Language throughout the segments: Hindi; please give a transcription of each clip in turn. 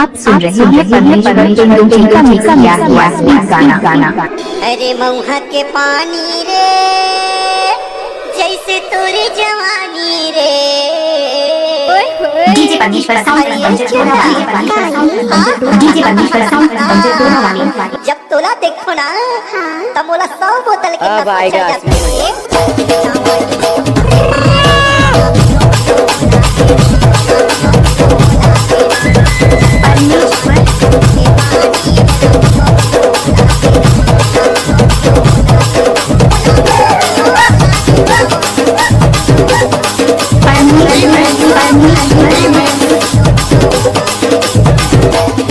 आप सुन रहे हैं परमेश्वर बिंदु जी का मिक्स किया हुआ गाना। अरे मऊहा के पानी रे जैसे तोरी जवानी रे। डीजे परमेश्वर साउंड डीजे परमेश्वर साउंड जब तोला देखो ना तब बोला 100 बोतल के अब आएगा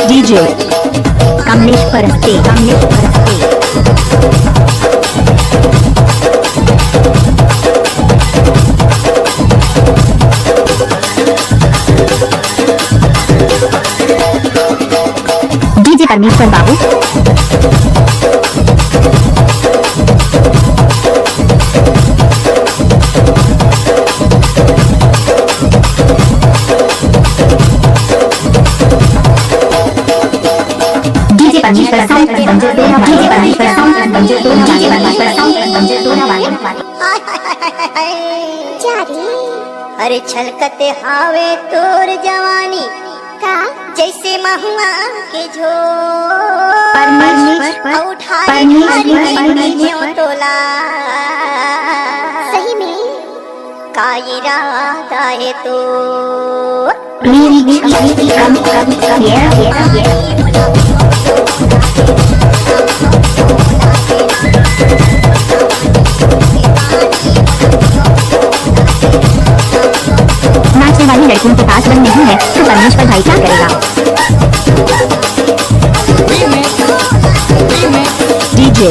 डीजे कमलेश परस्ते डीजे परमेश्वर बाबू परमेश्वर साउंड डीजे परमेश्वर साउंड डीजे परमेश्वर साउंड अरे छलकते हावे तोर जवानी का जैसे महुआ के झो तोला सही में का इरादा है तो नाचने वाली लड़कियों के पास बन नहीं है तो परमेश्वर भाई क्या करेगा। डीजे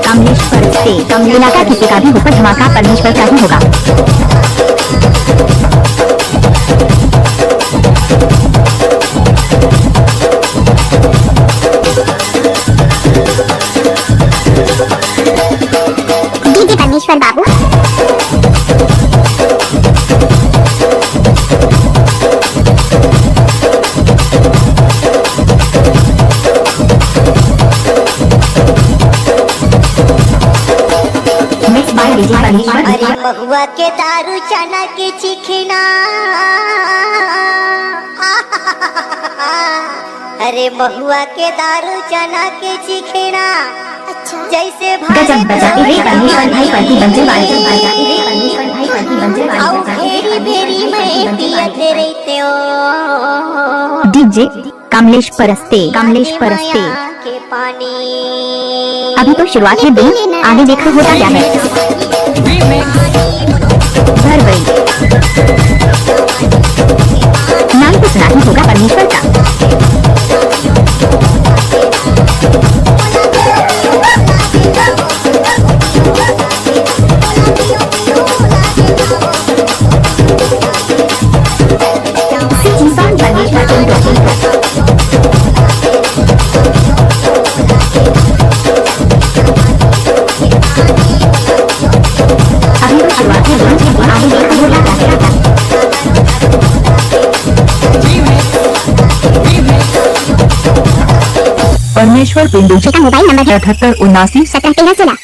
कमलेश परस्ते इलाका किसी का भी ऊपर धमाका परमेश्वर का ही होगा। डीजे परमेश्वर बाबू अरे महुआ के दारू चना के चिखना अरे महुआ के दारू चना के चिखना अच्छा जैसे गजब बजाते रे परमेश्वर भाई पति बंजे वाले परमेश्वर भाई पति बंजे वाले भेरी भेरी में पियते रहते हो। डीजे कमलेश परस्ते के पानी अभी तो शुरुआत है दिन आगे देखो होता क्या है। घर गई नाम तो सुना ही होगा परमेश्वर का। परमेश्वर बिंदु मोबाइल नंबर 78 79 17 13 16।